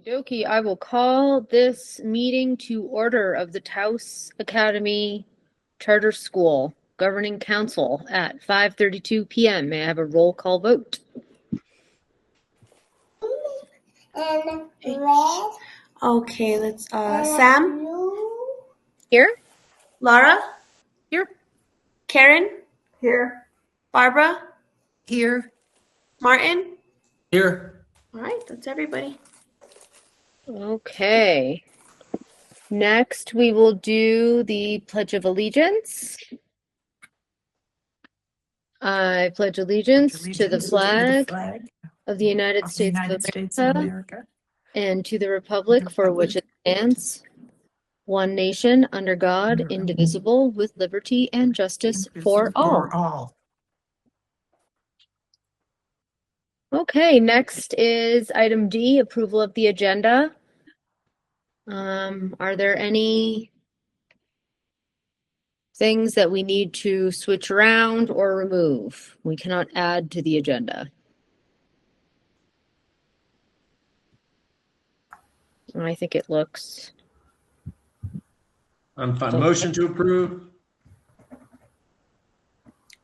Okey-dokey, I will call this meeting to order of the Taos Academy Charter School Governing Council at 5:32 p.m. May I have a roll call vote? Okay, let's Sam, Here? Laura, Here. Karen, Here. Barbara, Here. Martin. Here. All right, that's everybody. Okay. Next, we will do the Pledge of Allegiance. I pledge allegiance to the flag of the United States of America and to the republic for which it stands, one nation, under God, indivisible, with liberty and justice for all. Okay, next is item D, approval of the agenda. Are there any things that we need to switch around or remove? We cannot add to the agenda. I think it looks I'm fine. Motion to approve.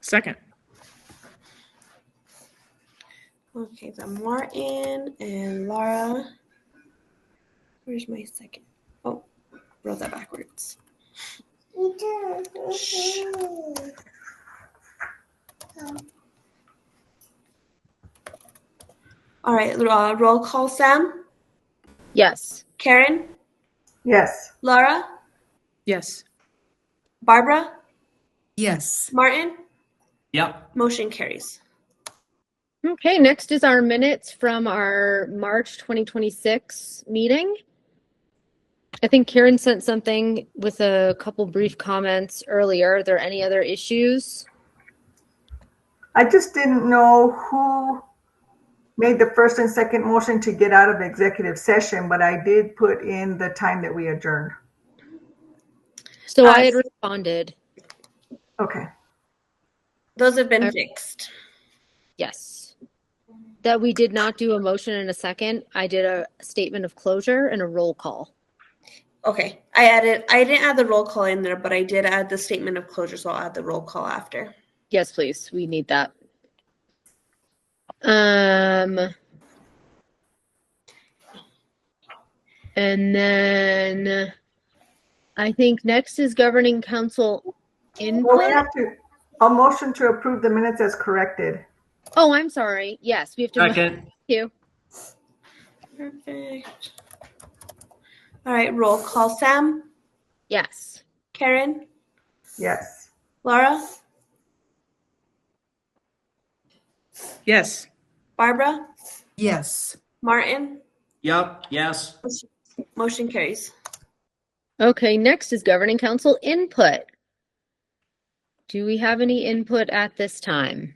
Second. Okay, so Martin and Laura. Where's my second? Oh, wrote that backwards. Shh. All right, roll call. Sam, yes. Karen, Yes. Laura, Yes. Barbara, Yes. Martin. Yep. Motion carries. Okay, next is our minutes from our March 2026 meeting. I think Karen sent something with a couple brief comments earlier. Are there any other issues? I just didn't know who made the first and second motion to get out of executive session, but I did put in the time that we adjourned. So I had responded. Okay. Those have been fixed. Yes. That we did not do a motion in a second. I did a statement of closure and a roll call. Okay, I didn't add the roll call in there, but I did add the statement of closure, so I'll add the roll call after. Yes, please. We need that. And then I think next is governing council input. Well, we have to, a motion to approve the minutes as corrected. Oh, I'm sorry. Yes, we have to. Second. Thank you. Perfect. All right, roll call. Sam, Yes. Karen, Yes. Laura, Yes. Barbara, Yes. Martin. Yep. Yes. Motion carries. Okay, next is governing council input. Do we have any input at this time?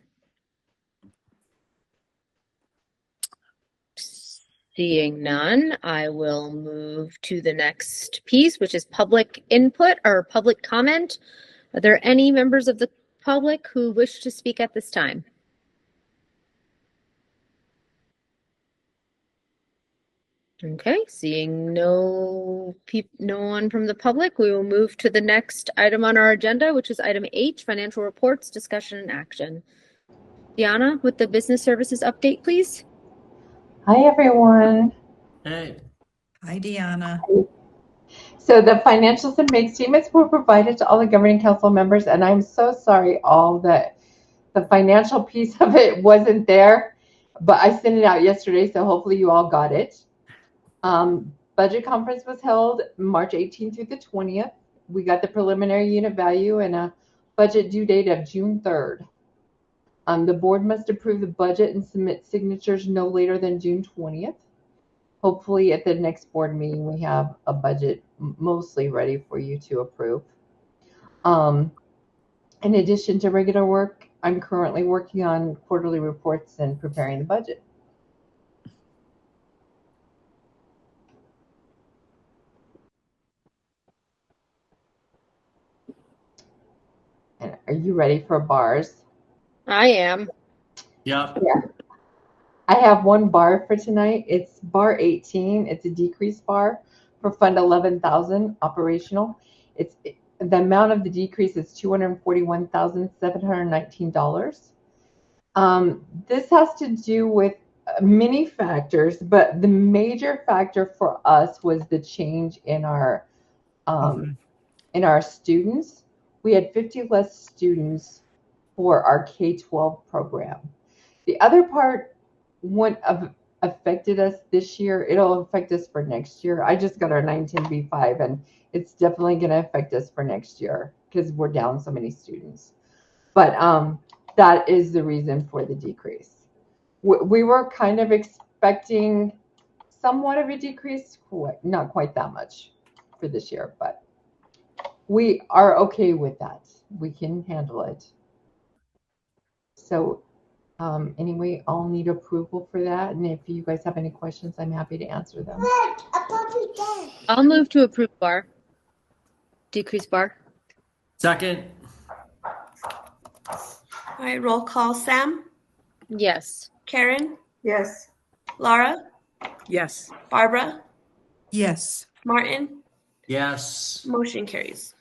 Seeing none, I will move to the next piece, which is public input or public comment. Are there any members of the public who wish to speak at this time? Okay, seeing no one from the public, we will move to the next item on our agenda, which is item H, financial reports, discussion and action. Deanna, with the business services update, please. Hi, everyone. Hey. Hi, Deanna. So the financials and bank statements were provided to all the governing council members, and I'm so sorry all that the financial piece of it wasn't there, but I sent it out yesterday, so hopefully you all got it. Budget conference was held March 18th through the 20th. We got the preliminary unit value and a budget due date of June 3rd. The board must approve the budget and submit signatures no later than June 20th. Hopefully at the next board meeting, we have a budget mostly ready for you to approve. In addition to regular work, I'm currently working on quarterly reports and preparing the budget. And are you ready for bars? I am. Yep. Yeah. I have one bar for tonight. It's bar 18. It's a decrease bar for Fund 11,000 operational. The amount of the decrease is $241,719. This has to do with many factors, but the major factor for us was the change in our students. We had 50 less students for our K-12 program. The other part wouldn't have affected us this year. It'll affect us for next year. I just got our 910B5, and it's definitely going to affect us for next year because we're down so many students. But that is the reason for the decrease. We were kind of expecting somewhat of a decrease, not quite that much for this year, but we are okay with that. We can handle it. So anyway, I'll need approval for that. And if you guys have any questions, I'm happy to answer them. I'll move to approve bar. Decrease bar. Second. All right, roll call. Sam, Yes. Karen, Yes. Laura, Yes. Barbara, Yes. Martin. Yes. Motion carries.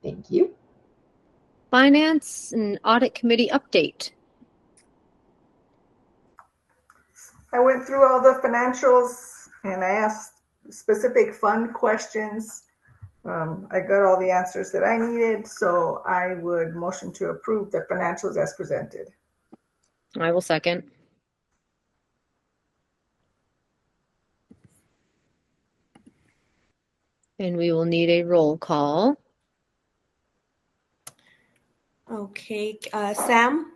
Thank you. Finance and Audit Committee update. I went through all the financials and I asked specific fund questions. I got all the answers that I needed, so I would motion to approve the financials as presented. I will second. And we will need a roll call. Okay, Sam,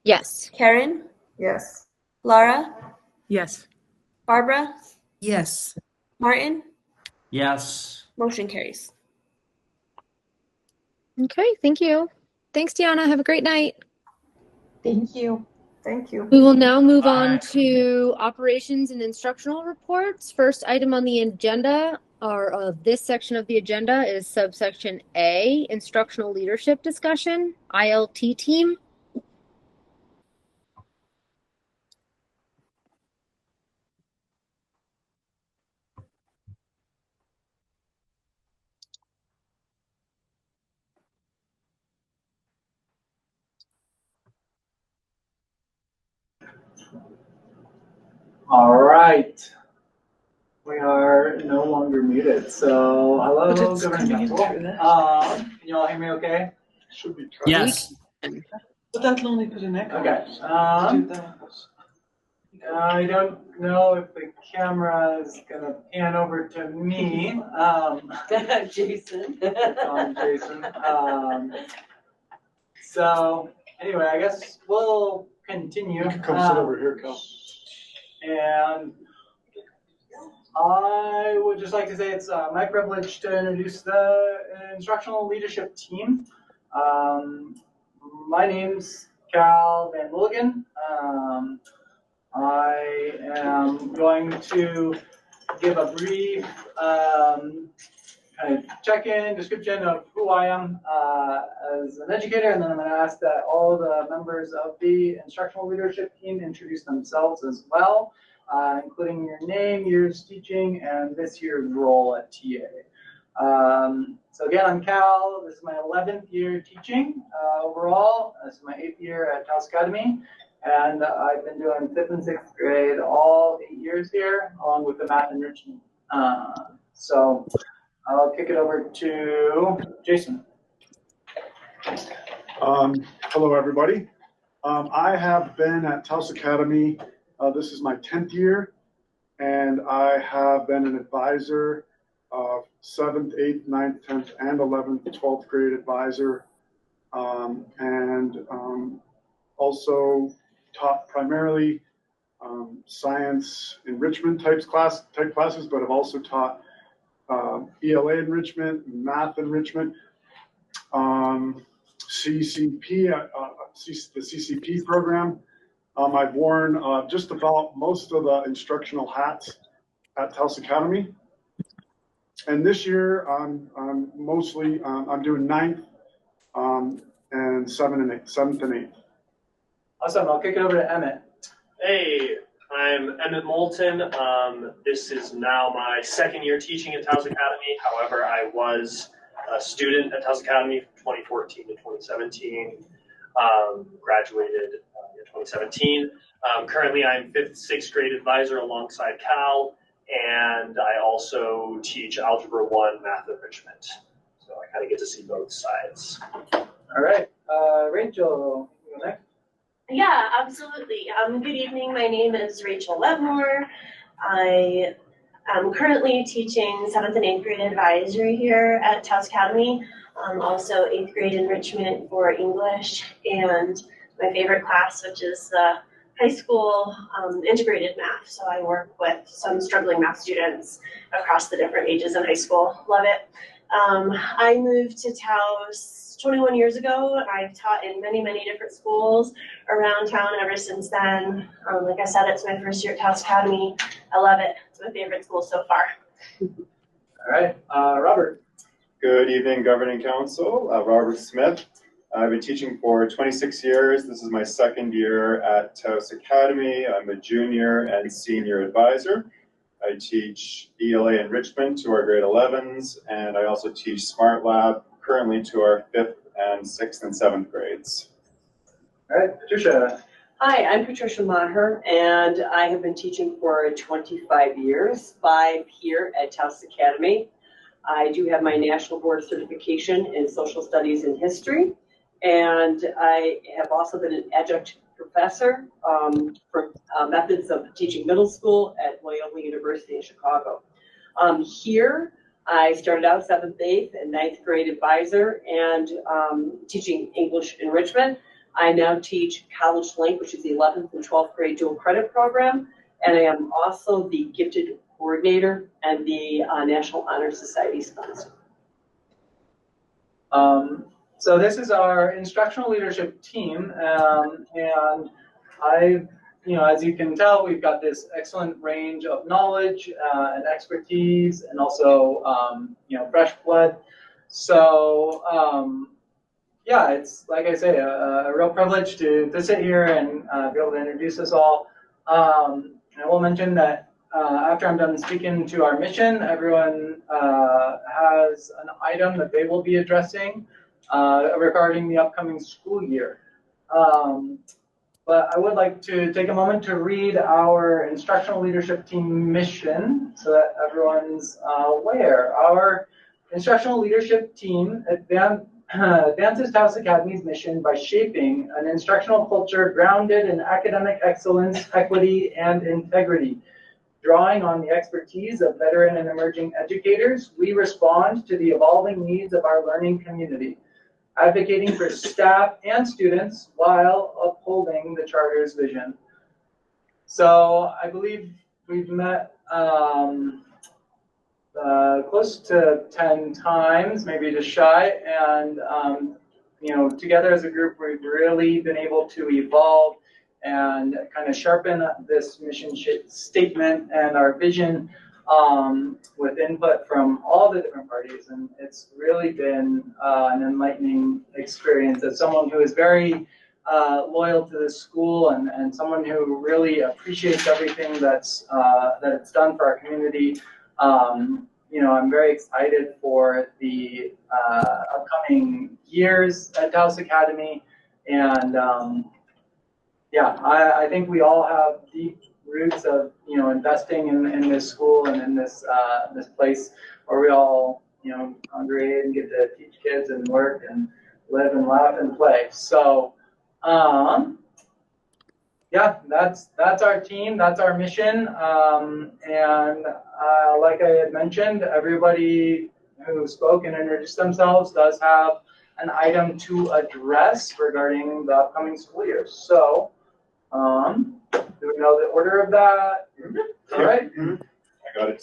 Yes. Karen, Yes. Laura, Yes. Barbara, Yes. Martin. Yes. Motion carries. Okay, thank you. Thanks, Deanna. Have a great night. Thank you. Thank you. We will now move Bye. on to operations and instructional reports. First item on the agenda, or of this section of the agenda, is subsection A, instructional leadership discussion, ILT team. All right. We are no longer muted. So hello, But it's Governing coming in Council. through this. Can you all hear me okay? Should be trying. Yes. But that'll only put an echo. Okay. Do that. I don't know if the camera is gonna pan over to me. Jason. Jason. So anyway, I guess we'll continue. You can come sit over here, Cal. And I would just like to say it's my privilege to introduce the instructional leadership team. My name's Cal Van Mulligan. I am going to give a brief kind of check-in description of who I am as an educator, and then I'm going to ask that all the members of the instructional leadership team introduce themselves as well, including your name, years teaching, and this year's role at TA. So again, I'm Cal. This is my 11th year teaching overall. This is my 8th year at Taos Academy. And I've been doing 5th and 6th grade all 8 years here, along with the math enrichment. So I'll kick it over to Jason. Hello, everybody. I have been at Taos Academy. This is my 10th year, and I have been an advisor of 7th, 8th, 9th, 10th, and 11th, 12th grade advisor, and also taught primarily science enrichment type classes, but I've also taught ELA enrichment, math enrichment, CCP, the CCP program. I've worn just about most of the instructional hats at Taos Academy. And this year, I'm mostly I'm doing 9th and 7th and 8th. Awesome. I'll kick it over to Emmett. Hey, I'm Emmett Moulton. This is now my second year teaching at Taos Academy. However, I was a student at Taos Academy from 2014 to 2017. Graduated in 2017. Currently, I'm 5th, 6th grade advisor alongside Cal, and I also teach Algebra 1 math enrichment. So I kind of get to see both sides. All right, Rachel, you go next. Yeah, absolutely. Good evening. My name is Rachel Wetmore. I am currently teaching 7th and 8th grade advisory here at Taos Academy. Also 8th grade enrichment for English and my favorite class, which is the high school integrated math. So I work with some struggling math students across the different ages in high school. Love it. I moved to Taos 21 years ago. I've taught in many, many different schools around town ever since then. Like I said, it's my first year at Taos Academy. I love it. It's my favorite school so far. All right, Robert. Good evening, Governing Council. Robert Smith. I've been teaching for 26 years. This is my second year at Taos Academy. I'm a junior and senior advisor. I teach ELA enrichment to our grade 11s, and I also teach Smart Lab currently to our 5th and 6th and 7th grades. All right, Patricia. Hi, I'm Patricia Maher, and I have been teaching for 25 years, 5 here at Taos Academy. I do have my National Board certification in Social Studies and History, and I have also been an adjunct professor for methods of teaching middle school at Loyola University in Chicago. Here, I started out 7th, 8th, and 9th grade advisor and teaching English enrichment. I now teach College Link, which is the 11th and 12th grade dual credit program, and I am also the gifted coordinator and the National Honor Society sponsor. So this is our instructional leadership team, and as you can tell, we've got this excellent range of knowledge and expertise, and also, fresh blood. So, yeah, it's, like I say, a real privilege to sit here and be able to introduce us all. I will mention that after I'm done speaking to our mission, everyone has an item that they will be addressing regarding the upcoming school year. But I would like to take a moment to read our instructional leadership team mission so that everyone's aware. Our instructional leadership team advances Taos Academy's mission by shaping an instructional culture grounded in academic excellence, equity, and integrity. Drawing on the expertise of veteran and emerging educators, we respond to the evolving needs of our learning community, advocating for staff and students while upholding the Charter's vision. So I believe we've met close to 10 times, maybe just shy, and together as a group, we've really been able to evolve and kind of sharpen this mission statement and our vision with input from all the different parties, and it's really been an enlightening experience as someone who is very loyal to this school and someone who really appreciates everything that it's done for our community. I'm very excited for the upcoming years at Taos Academy, and I think we all have deep roots of investing in this school and in this place where we all congregate and get to teach kids and work and live and laugh and play. So that's our team, that's our mission, and like I had mentioned, everybody who spoke and introduced themselves does have an item to address regarding the upcoming school year. So do we know the order of that? All right. I got it.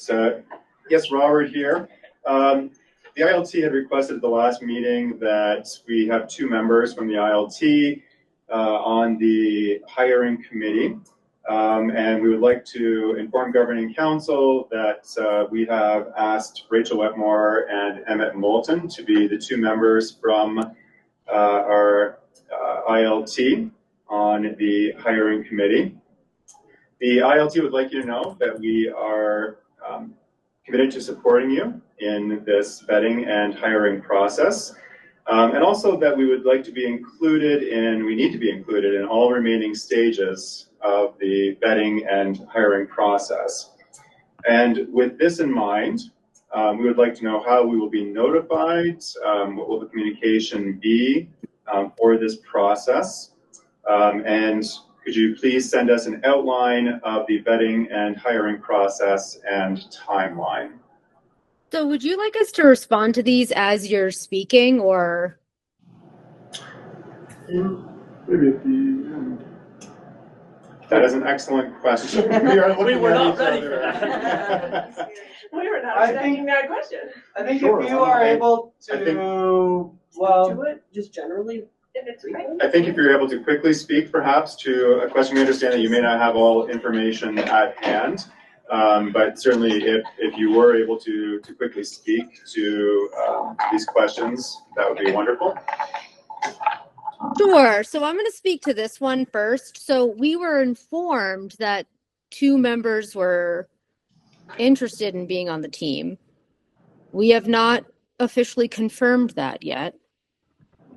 Yes, Robert here. The ILT had requested at the last meeting that we have 2 members from the ILT on the hiring committee. And we would like to inform Governing Council that we have asked Rachel Wetmore and Emmett Moulton to be the 2 members from our ILT on the hiring committee. The ILT would like you to know that we are committed to supporting you in this vetting and hiring process. And also that we would like to be included in, we need to be included in all remaining stages of the vetting and hiring process. And with this in mind, we would like to know how we will be notified, what will the communication be for this process, and could you please send us an outline of the vetting and hiring process and timeline? So would you like us to respond to these as you're speaking, or? Maybe at the end. That is an excellent question. We were not ready for that. We were not I expecting think- that question. I think Sure, if you are able I think- to, well, Do it just generally. If it's I think if you're able to quickly speak perhaps to a question, we understand that you may not have all information at hand, but certainly if you were able to quickly speak to these questions, that would be wonderful. Sure. So I'm going to speak to this one first. So we were informed that 2 members were interested in being on the team. We have not officially confirmed that yet.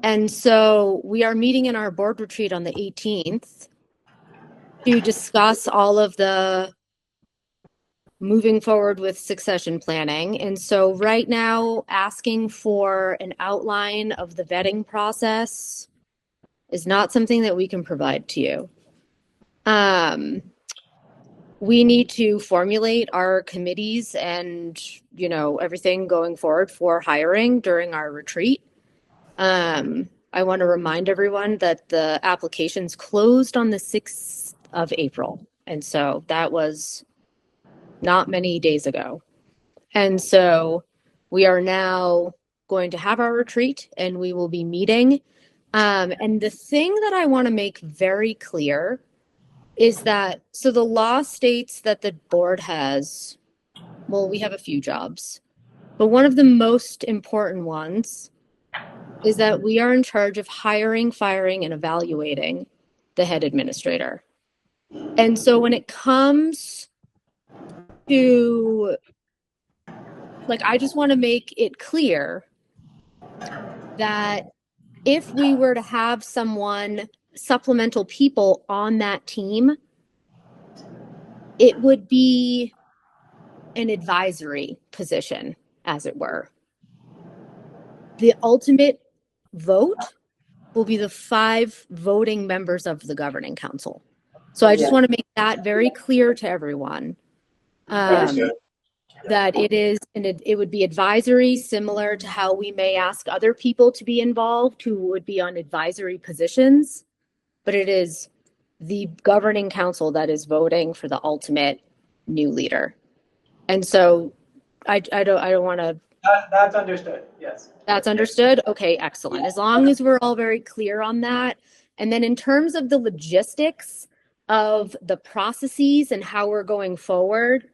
And so we are meeting in our board retreat on the 18th to discuss all of the moving forward with succession planning. And so right now, asking for an outline of the vetting process is not something that we can provide to you. We need to formulate our committees and, everything going forward for hiring during our retreat. I want to remind everyone that the applications closed on the 6th of April. And so that was not many days ago. And so we are now going to have our retreat and we will be meeting. And the thing that I want to make very clear is that, so the law states that the board has, well, we have a few jobs, but one of the most important ones is that we are in charge of hiring, firing, and evaluating the head administrator. And so when it comes to, I just want to make it clear that if we were to have supplemental people on that team, it would be an advisory position, as it were. The ultimate vote will be the 5 voting members of the governing council. So I just want to make that very clear to everyone. That it would be advisory, similar to how we may ask other people to be involved who would be on advisory positions, but it is the governing council that is voting for the ultimate new leader. And so I don't want to. that's understood. Yes. That's understood. Okay, excellent. As long as we're all very clear on that. And then in terms of the logistics of the processes and how we're going forward,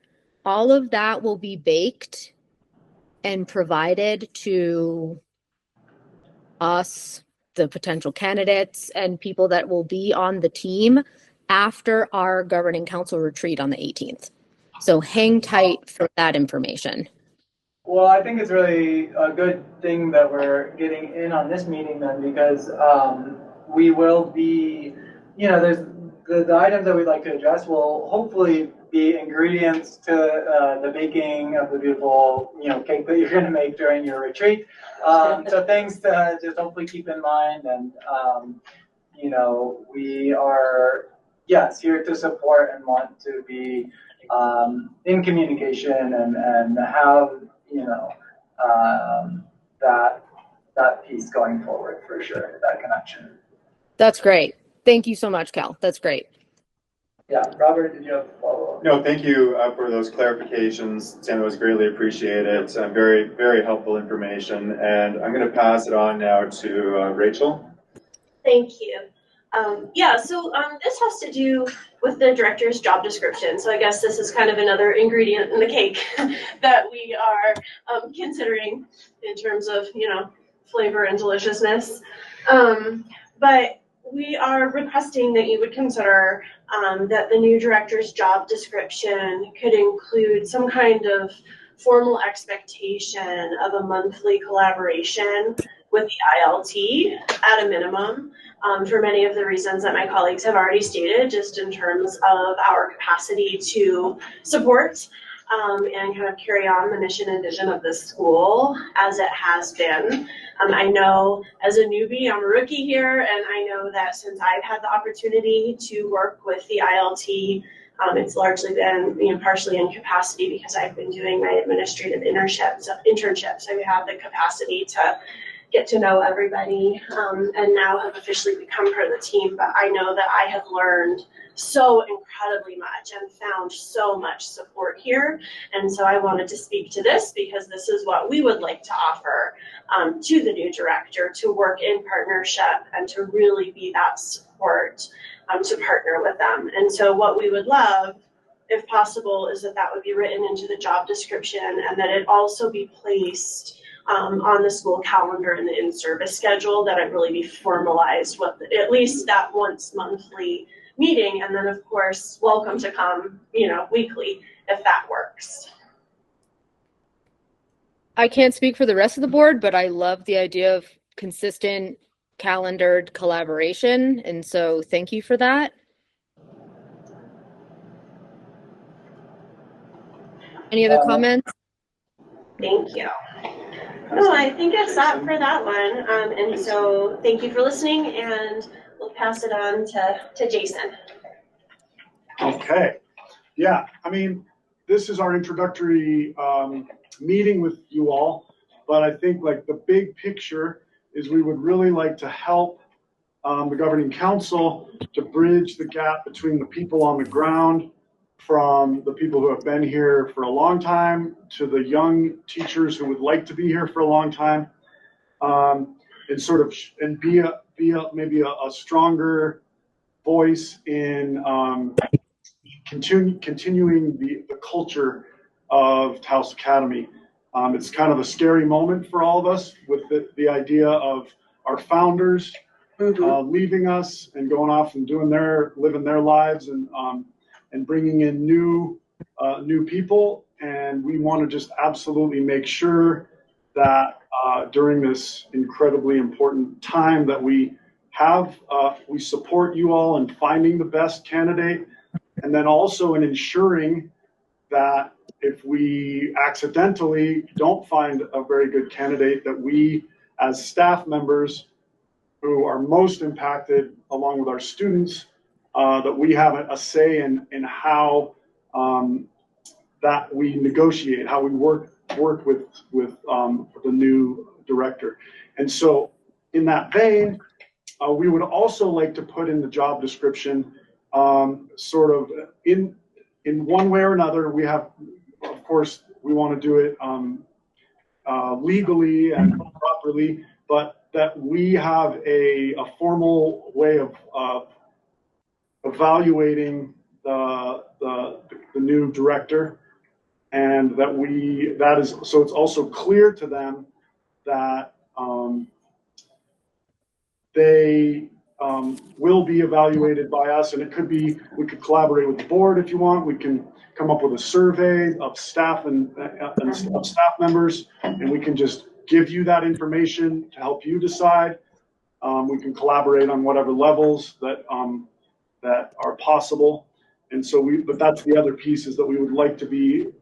all of that will be baked and provided to us, the potential candidates, and people that will be on the team after our governing council retreat on the 18th. So hang tight for that information. Well, I think it's really a good thing that we're getting in on this meeting then, because we will be, there's the items that we'd like to address will hopefully be ingredients to the baking of the beautiful, cake that you're going to make during your retreat. So things to just hopefully keep in mind, and we are, yes, here to support and want to be in communication and have that piece going forward for sure, that connection. That's great. Thank you so much, Cal. That's great. Yeah, Robert, did you have a follow-up? No, thank you for those clarifications. Sam, it was greatly appreciated. Very, very helpful information. And I'm going to pass it on now to Rachel. Thank you. So this has to do with the director's job description. So I guess this is kind of another ingredient in the cake that we are considering in terms of, flavor and deliciousness. But we are requesting that you would consider that the new director's job description could include some kind of formal expectation of a monthly collaboration with the ILT at a minimum, for many of the reasons that my colleagues have already stated, just in terms of our capacity to support and kind of carry on the mission and vision of this school as it has been. I know as a newbie, I'm a rookie here, and I know that since I've had the opportunity to work with the ILT, it's largely been, partially in capacity because I've been doing my administrative internships. I have the capacity to get to know everybody, and now have officially become part of the team. But I know that I have learned so incredibly much and found so much support here. And so I wanted to speak to this because this is what we would like to offer to the new director, to work in partnership and to really be that support, to partner with them. And so what we would love, if possible, is that that would be written into the job description and that it also be placed on the school calendar and the in-service schedule, that it really be formalized with at least that once monthly meeting. And then of course, welcome to come, weekly if that works. I can't speak for the rest of the board, but I love the idea of consistent calendared collaboration. And so thank you for that. Any other comments? Thank you. No, I think it's that for that one. And so thank you for listening, and we'll pass it on to Jason. Okay. Yeah, this is our introductory meeting with you all, but I think the big picture is we would really like to help the governing council to bridge the gap between the people on the ground, from the people who have been here for a long time to the young teachers who would like to be here for a long time, and be maybe a stronger voice in continuing the culture of Taos Academy. It's kind of a scary moment for all of us with the idea of our founders leaving us and going off and living their lives and bringing in new people. And we want to just absolutely make sure that during this incredibly important time that we support you all in finding the best candidate, and then also in ensuring that if we accidentally don't find a very good candidate, that we as staff members who are most impacted along with our students, that we have a say in how that we negotiate, how we work with the new director. And so in that vein, we would also like to put in the job description sort of in one way or another. We have, of course, we want to do it legally and properly, but that we have a formal way of evaluating the new director, and that is so it's also clear to them that they will be evaluated by us. And it could be, we could collaborate with the board if you want. We can come up with a survey of staff and of staff members, and we can just give you that information to help you decide. We can collaborate on whatever levels that are possible. And so but that's the other piece, is that we would like to be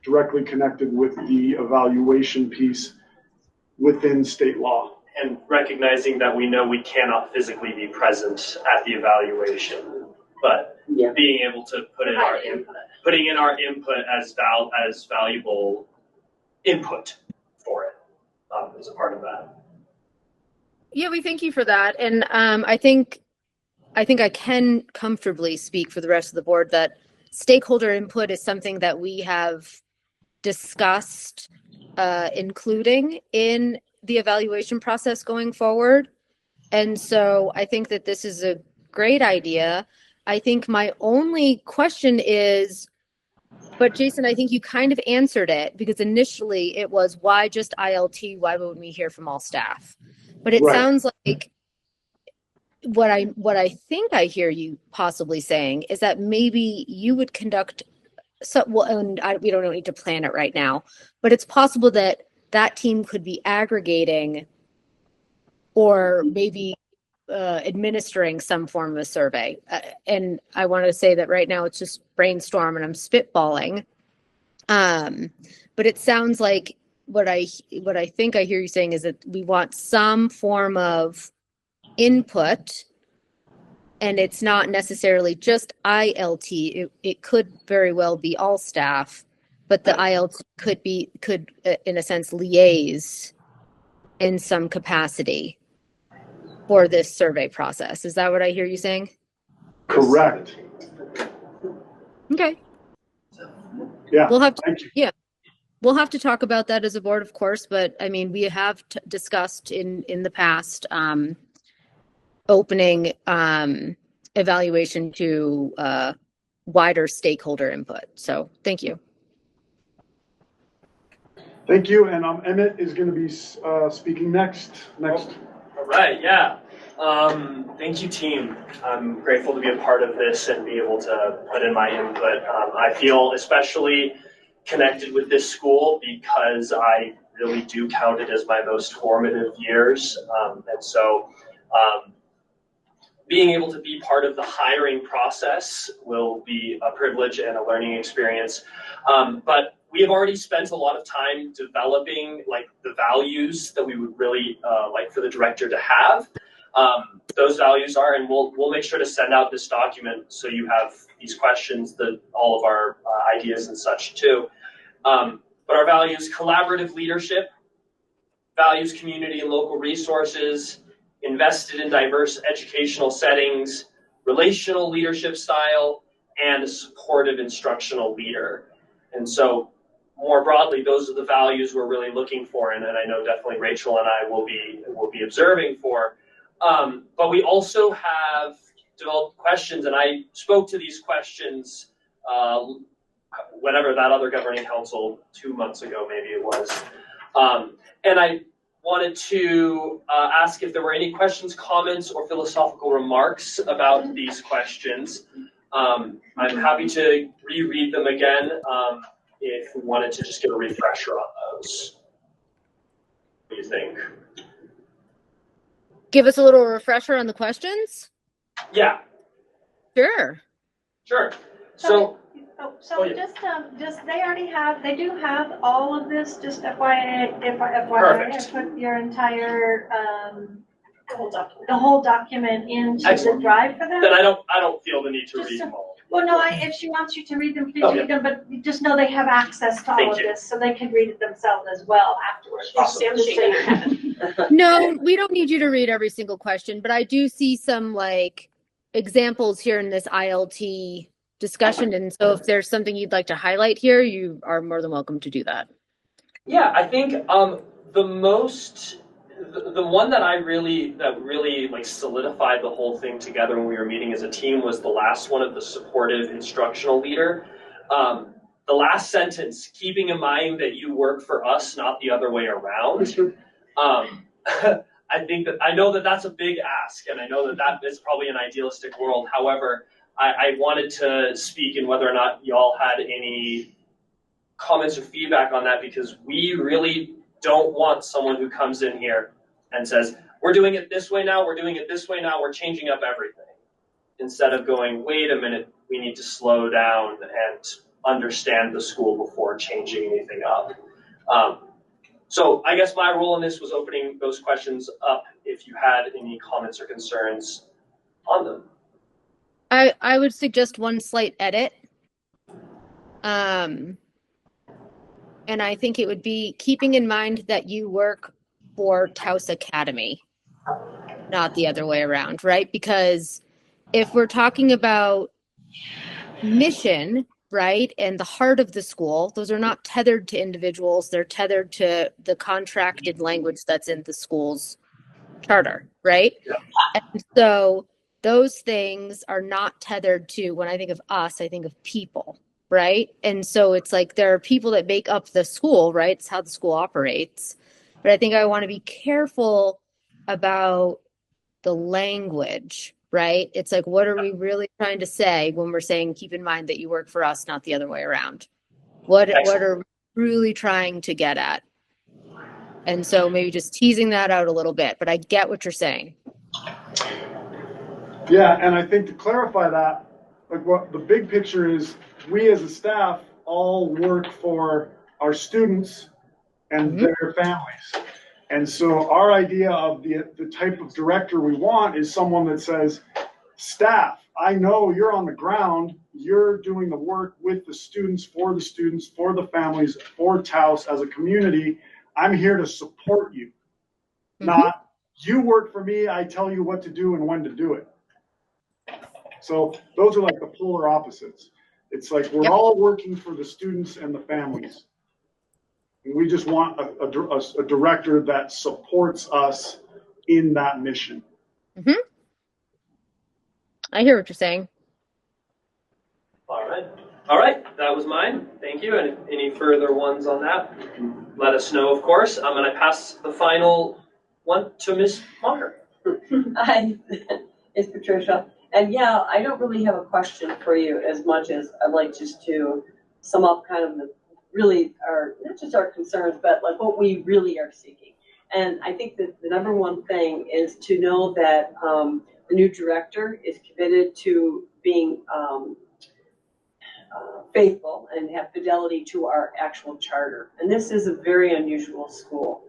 directly connected with the evaluation piece within state law. And recognizing that we know we cannot physically be present at the evaluation, but being able to putting in our input as valuable input for it as a part of that. Yeah, we thank you for that. And I think I can comfortably speak for the rest of the board that stakeholder input is something that we have discussed including in the evaluation process going forward. And so I think that this is a great idea. I think my only question is, but Jason, I think you kind of answered it, because initially it was, why just ILT? Why wouldn't we hear from all staff? But it sounds like what I think I hear you possibly saying is that maybe you would conduct we don't need to plan it right now, but it's possible that that team could be aggregating or maybe administering some form of a survey. And I want to say that right now it's just brainstorm and I'm spitballing. But it sounds like what I think I hear you saying is that we want some form of input, and it's not necessarily just ILT. It could very well be all staff, but the ILT could in a sense liaise in some capacity for this survey process. Is that what I hear you saying? Correct. Okay. Yeah. We'll have to, thank you. yeah. We'll have to talk about that as a board, of course, but I mean, we have discussed in the past opening evaluation to wider stakeholder input. So thank you. Thank you. And Emmett is going to be speaking next. All right, yeah. Thank you, team. I'm grateful to be a part of this and be able to put in my input. I feel especially connected with this school because I really do count it as my most formative years. And so being able to be part of the hiring process will be a privilege and a learning experience. But we have already spent a lot of time developing like the values that we would really like for the director to have. Those values are, and we'll make sure to send out this document so you have these questions, all of our ideas and such too. But our values: collaborative leadership, values community and local resources, invested in diverse educational settings, relational leadership style, and a supportive instructional leader. And so more broadly, those are the values we're really looking for, and I know definitely Rachel and I will be observing for. But we also have developed questions, and I spoke to these questions whenever that other governing council 2 months ago, maybe it was. And I wanted to ask if there were any questions, comments, or philosophical remarks about these questions. I'm happy to reread them again if we wanted to just get a refresher on those. What do you think? Give us a little refresher on the questions? Yeah. Sure. Sure. So just they already have, they do have all of this, just FYI, Perfect. I put your entire, the whole document into the drive for them. Then I don't feel the need to read them all. Well, no, if she wants you to read them, please Okay. read them, but just know they have access to all Thank of you. this, so they can read it themselves as well afterwards. Awesome. Just so you know. No, we don't need you to read every single question, but I do see some like examples here in this ILT discussion. And so if there's something you'd like to highlight here, you are more than welcome to do that. Yeah, I think the one that really like solidified the whole thing together when we were meeting as a team was the last one of the supportive instructional leader. The last sentence, keeping in mind that you work for us, not the other way around. I know that that's a big ask, and I know that is probably an idealistic world. However, I wanted to speak in whether or not y'all had any comments or feedback on that, because we really don't want someone who comes in here and says, we're doing it this way now, we're doing it this way now, we're changing up everything. Instead of going, wait a minute, we need to slow down and understand the school before changing anything up. So I guess my role in this was opening those questions up if you had any comments or concerns on them. I would suggest one slight edit. And I think it would be keeping in mind that you work for Taos Academy, not the other way around, right? Because if we're talking about mission, right, and the heart of the school, those are not tethered to individuals. They're tethered to the contracted language that's in the school's charter, right? Yeah. And so those things are not tethered to, when I think of us, I think of people, right? And so it's like there are people that make up the school, right? It's how the school operates. But I think I want to be careful about the language, right? It's like, what are we really trying to say when we're saying, keep in mind that you work for us, not the other way around? What are we really trying to get at? And so maybe just teasing that out a little bit, but I get what you're saying. Yeah, and I think to clarify that, like what the big picture is, we as a staff all work for our students and their families. And so our idea of the type of director we want is someone that says, staff, I know you're on the ground, you're doing the work with the students, for the families, for Taos as a community. I'm here to support you. Not you work for me, I tell you what to do and when to do it. So those are like the polar opposites. It's like we're all working for the students and the families. And we just want a director that supports us in that mission. I hear what you're saying. All right, that was mine. Thank you. And any further ones on that, let us know, of course. I'm going to pass the final one to Ms. Maher. Hi, it's Patricia. And yeah, I don't really have a question for you as much as I'd like just to sum up kind of the really our, not just our concerns, but like what we really are seeking. And I think that the number one thing is to know that the new director is committed to being faithful and have fidelity to our actual charter. And this is a very unusual school.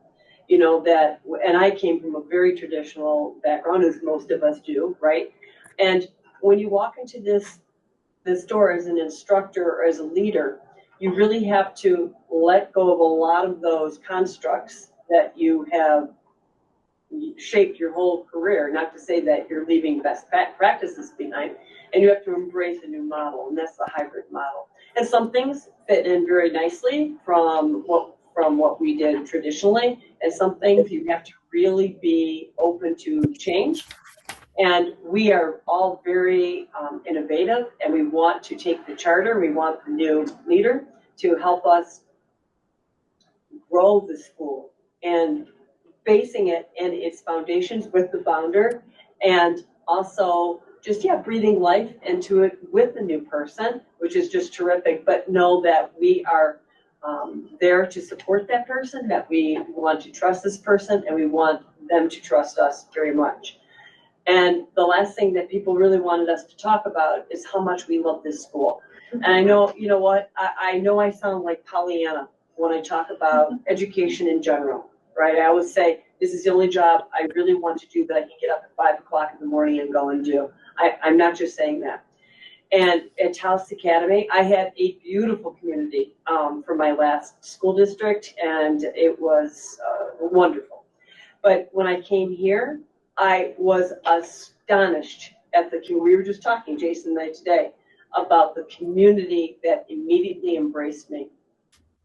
You know, that, and I came from a very traditional background, as most of us do, right? And when you walk into this door as an instructor or as a leader, you really have to let go of a lot of those constructs that you have shaped your whole career, not to say that you're leaving best practices behind, and you have to embrace a new model, and that's the hybrid model. And some things fit in very nicely from what we did traditionally, and some things you have to really be open to change. And we are all very innovative, and we want to take the charter, we want the new leader to help us grow the school and basing it in its foundations with the founder, and also just, breathing life into it with the new person, which is just terrific. But know that we are there to support that person, that we want to trust this person, and we want them to trust us very much. And the last thing that people really wanted us to talk about is how much we love this school. And I know, you know what, I know I sound like Pollyanna when I talk about education in general, right? I always say, this is the only job I really want to do that I can get up at 5 o'clock in the morning and go and do. I'm not just saying that. And at Taos Academy, I had a beautiful community for my last school district, and it was wonderful. But when I came here, I was astonished at we were just talking, Jason and I today, about the community that immediately embraced me.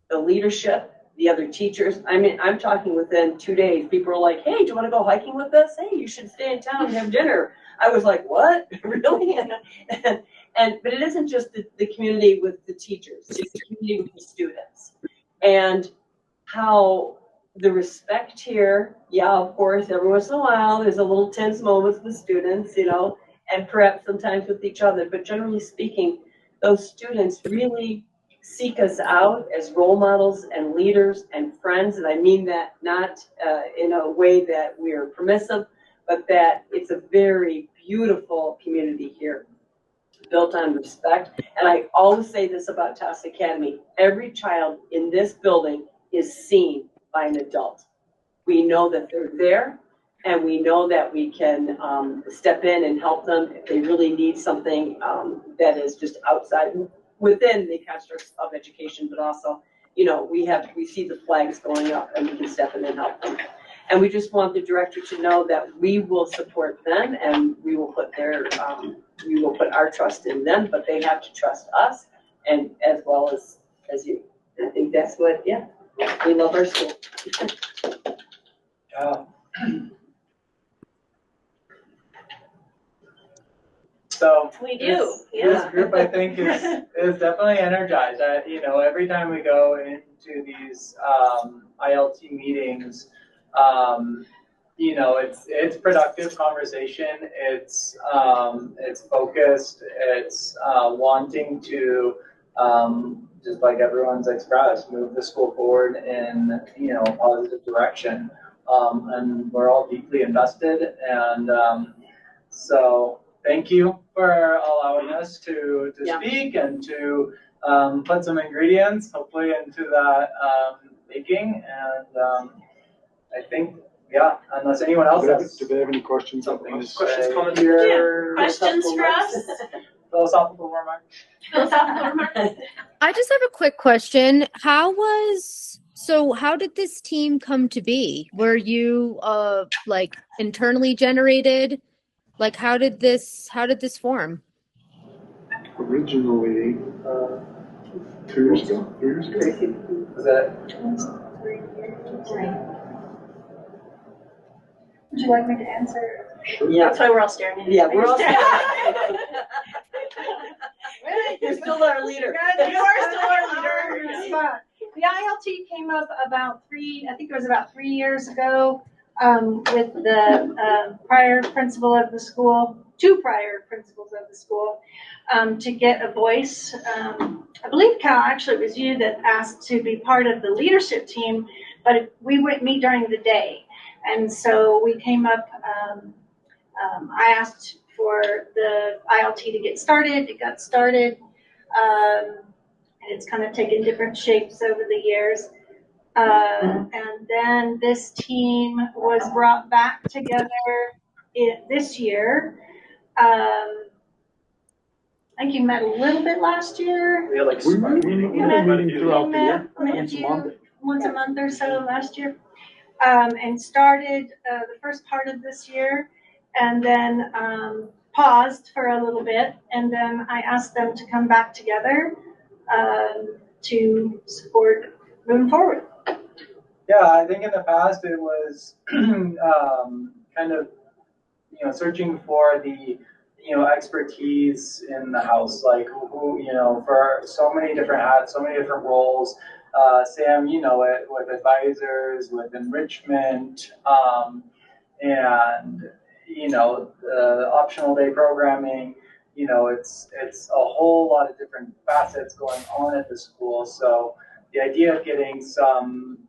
The leadership, the other teachers. I mean, I'm talking within 2 days, people are like, hey, do you want to go hiking with us? Hey, you should stay in town and have dinner. I was like, what? Really? But it isn't just the community with the teachers, it's the community with the students. And how the respect here, of course, every once in a while, there's a little tense moments with students, you know, and perhaps sometimes with each other. But generally speaking, those students really seek us out as role models and leaders and friends. And I mean that not in a way that we're permissive, but that it's a very beautiful community here, built on respect. And I always say this about Taos Academy: every child in this building is seen by an adult. We know that they're there, and we know that we can step in and help them if they really need something that is just outside, within the constructs of education, but also, you know, we see the flags going up and we can step in and help them. And we just want the director to know that we will support them, and we will put our trust in them, but they have to trust us, and as well as you. I think that's what, we love our school. So we do. This group, I think, is definitely energized. You know, every time we go into these ILT meetings, you know, it's productive conversation. It's focused. It's wanting to just like everyone's expressed, move the school forward in, you know, a positive direction. And we're all deeply invested. And so thank you for allowing us to speak and to put some ingredients, hopefully, into that baking. And I think, yeah, unless anyone else has. Do they have any questions? Questions, comments? here? Questions for us? Philosophical remarks? Philosophical remarks? I just have a quick question. How did this team come to be? Were you like internally generated? Like how did this form? Originally, 2 years ago, 3 years ago. Was that? 3 years. Would you like me to answer? Sure. Yeah. That's why we're all staring at you. Yeah, we're all You're still our leader. You are still our leader. The ILT came up about 3 years ago with the prior principal of the school, 2 prior principals of the school, to get a voice. I believe, Cal, actually it was you that asked to be part of the leadership team, but we wouldn't meet during the day. And so we came up, I asked for the ILT to get started. It got started. And it's kind of taken different shapes over the years. And then this team was brought back together this year. I think you met a little bit last year. We had like We met meeting throughout the year. Once a month or so last year. And started the first part of this year, and then paused for a little bit, and then I asked them to come back together to support moving forward. Yeah, I think in the past it was kind of, you know, searching for the, you know, expertise in the house, like who, you know, for so many different hats, so many different roles. Sam, you know it, with advisors, with enrichment, and, you know, the optional day programming, you know, it's a whole lot of different facets going on at the school. So the idea of getting some,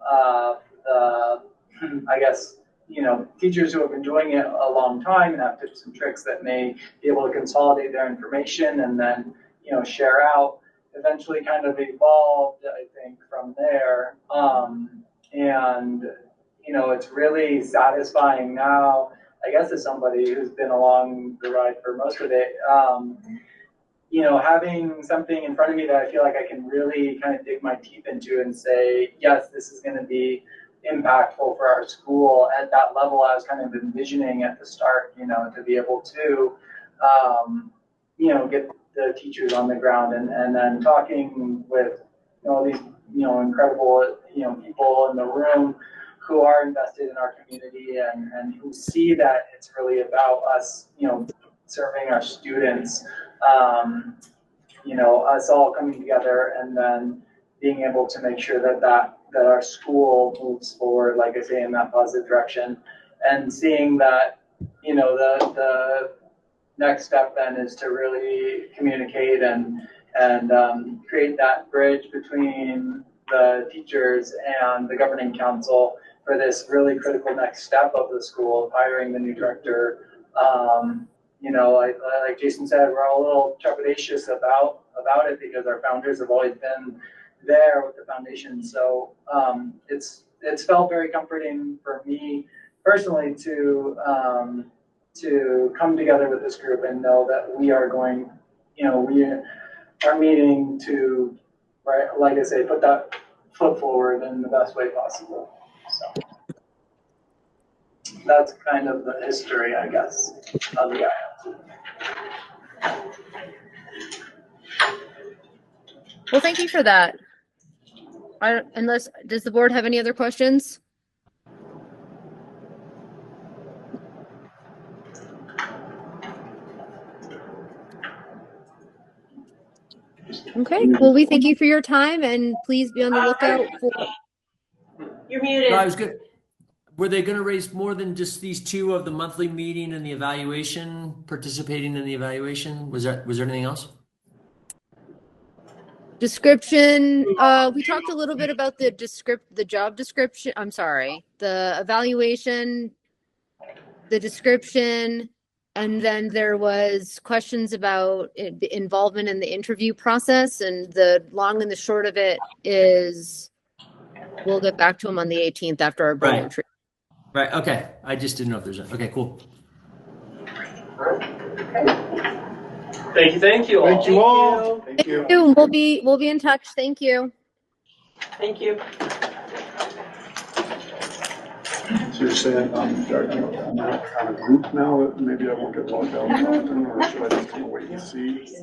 I guess, you know, teachers who have been doing it a long time and have tips and tricks that may be able to consolidate their information and then, you know, share out, eventually kind of evolved, I think, from there. And, you know, it's really satisfying now, I guess, as somebody who's been along the ride for most of it, you know, having something in front of me that I feel like I can really kind of dig my teeth into and say, yes, this is going to be impactful for our school at that level I was kind of envisioning at the start, you know, to be able to, you know, get the teachers on the ground and then talking with, you know, these, you know, incredible, you know, people in the room who are invested in our community and who see that it's really about us, you know, serving our students, you know, us all coming together and then being able to make sure that our school moves forward, like I say, in that positive direction, and seeing that, you know, the next step then is to really communicate and create that bridge between the teachers and the governing council for this really critical next step of the school, hiring the new director. You know, like Jason said, we're all a little trepidatious about it because our founders have always been there with the foundation. So it's felt very comforting for me personally to come together with this group and know that we are going, you know, we are meeting to, right, like I say, put that foot forward in the best way possible. So that's kind of the history, I guess, of the ILT. Well, thank you for that. Does the board have any other questions? Okay, well, we thank you for your time and please be on the lookout for. You're muted. No, I was good. were they going to raise more than just these two of the monthly meeting and the evaluation, participating in the evaluation? Was there anything else? Description, we talked a little bit about the job description. I'm sorry, the evaluation, the description, and then there was questions about involvement in the interview process. And the long and the short of it is we'll get back to them on the 18th after our board retreat. Right. Okay. I just didn't know if there's okay, cool. Thank you. Thank you all. Thank you. We'll be in touch. Thank you. Thank you. So you're saying I'm out on a group now that maybe I won't get logged out often, or should I just kind of wait and see?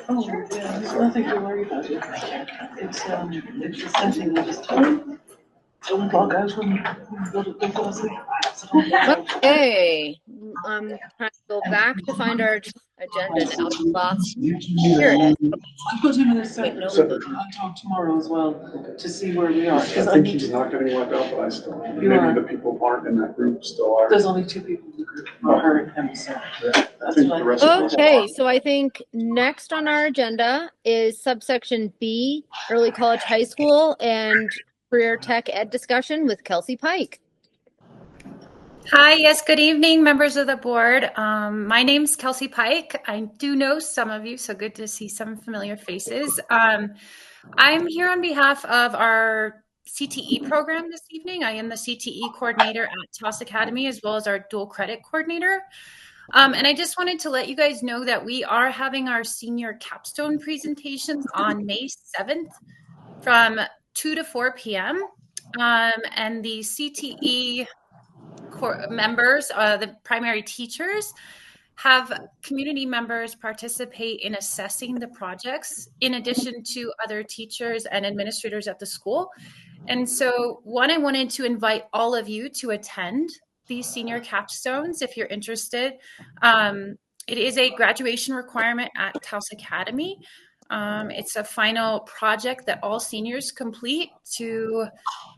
Oh, yeah, there's nothing to worry about. It's just something we just don't log out when we go to fall asleep. Okay, I'm trying to go back to find our agenda now. Here it is. I'll put him in a separate I'll talk tomorrow as well to see where we are. I think he's not getting logged out, but I still, maybe the people who aren't in that group still are. There's only 2 people in the group, her and him, so I think the rest of okay, so I think next on our agenda is subsection B, early college, high school, and career tech ed discussion with Kelsey Pike. Hi, yes, good evening, members of the board. My name's Kelsey Pike. I do know some of you, so good to see some familiar faces. I'm here on behalf of our CTE program this evening. I am the CTE coordinator at Taos Academy, as well as our dual credit coordinator. And I just wanted to let you guys know that we are having our senior capstone presentations on May 7th from 2 to 4 p.m. And the CTE members, the primary teachers, have community members participate in assessing the projects in addition to other teachers and administrators at the school. And so I wanted to invite all of you to attend these senior capstones if you're interested. It is a graduation requirement at Taos Academy. It's a final project that all seniors complete to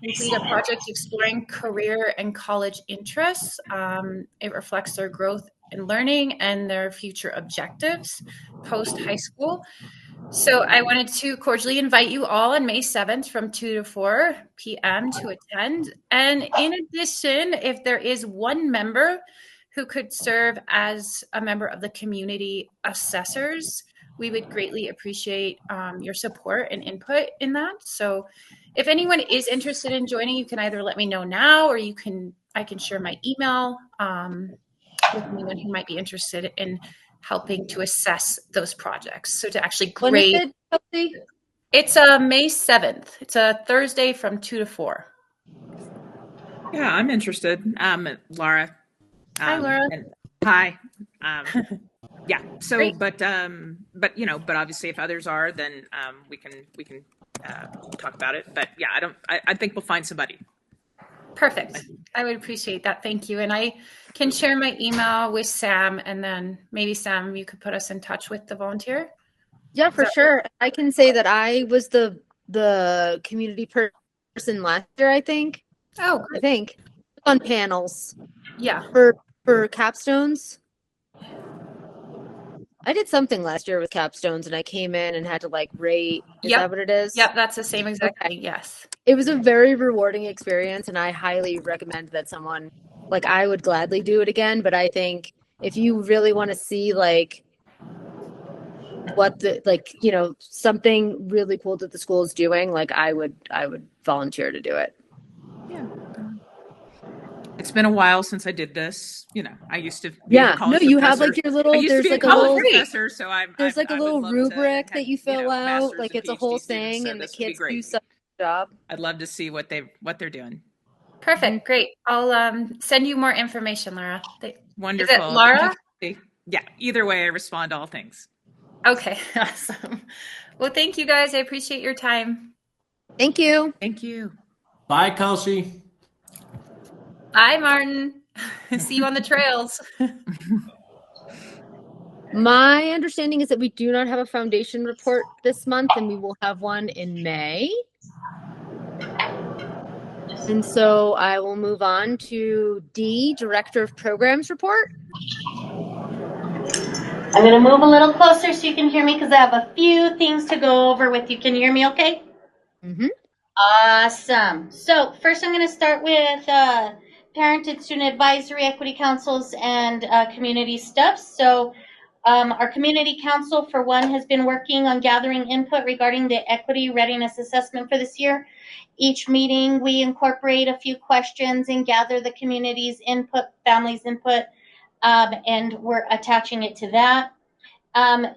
complete a project exploring career and college interests. It reflects their growth in learning and their future objectives post high school. So I wanted to cordially invite you all on May 7th from 2 to 4 p.m. to attend. And in addition, if there is one member who could serve as a member of the community assessors, we would greatly appreciate your support and input in that. So if anyone is interested in joining, you can either let me know now, or I can share my email with anyone who might be interested in helping to assess those projects. So to actually grade. When is it, Kelsey? It's May 7th. It's a Thursday from 2 to 4. Yeah, I'm interested. Laura. Hi, Laura. Hi. Yeah. So, great. but obviously, if others are, then we can talk about it. But yeah, I think we'll find somebody. Perfect. I would appreciate that. Thank you. And I can share my email with Sam, and then maybe Sam, you could put us in touch with the volunteer. Yeah, for sure. I can say that I was the community person last year, I think. Oh, good. I think on panels. Yeah. For capstones. I did something last year with capstones, and I came in and had to rate. Is that what it is? Yep, that's the same exact thing. Yes. It was a very rewarding experience, and I highly recommend that someone, I would gladly do it again, but I think if you really want to see what something really cool that the school is doing, I would volunteer to do it. Yeah. It's been a while since I did this. I used to be a college you professor. have your little. I used there's to be a college professor, so there's a little rubric that you fill out. It's a whole thing, so and the kids do such a job. I'd love to see what they're doing. Perfect, great. I'll send you more information, Laura. Wonderful. Is it Laura? Yeah. Either way, I respond to all things. Okay, awesome. Well, thank you guys. I appreciate your time. Thank you. Thank you. Bye, Kelsey. Bye, Martin. See you on the trails. My understanding is that we do not have a foundation report this month, and we will have one in May. And so I will move on to D, Director of Programs report. I'm going to move a little closer so you can hear me because I have a few things to go over with you. Can you hear me okay? Mm-hmm. Awesome. So first I'm going to start with parent and student advisory, equity councils, and community stuff. So our community council, for one, has been working on gathering input regarding the equity readiness assessment for this year. Each meeting, we incorporate a few questions and gather the community's input, families' input, and we're attaching it to that.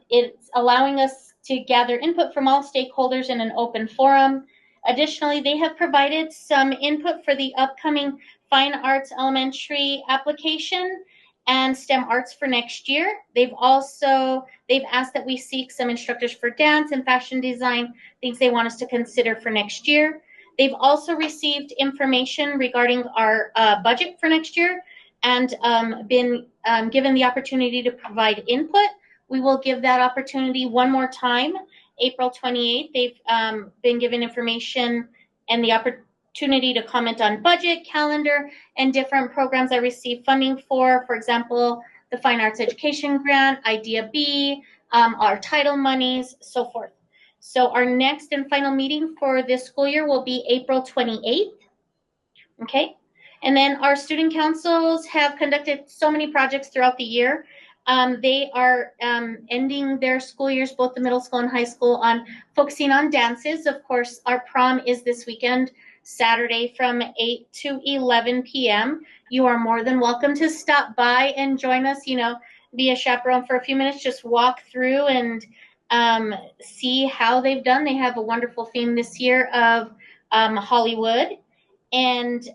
It's allowing us to gather input from all stakeholders in an open forum. Additionally, they have provided some input for the upcoming Fine Arts Elementary application and STEM Arts for next year. They've asked that we seek some instructors for dance and fashion design, things they want us to consider for next year. They've also received information regarding our budget for next year and been given the opportunity to provide input. We will give that opportunity one more time, April 28th. They've been given information and the opportunity to comment on budget, calendar, and different programs I received funding for example, the Fine Arts Education Grant, Idea B, our title monies, so forth. So our next and final meeting for this school year will be April 28th. Okay. And then our student councils have conducted so many projects throughout the year. They are ending their school years, both the middle school and high school, on focusing on dances. Of course, our prom is this weekend, Saturday from 8 to 11 p.m. You are more than welcome to stop by and join us, be a chaperone for a few minutes, just walk through and see how they've done. They have a wonderful theme this year of Hollywood. And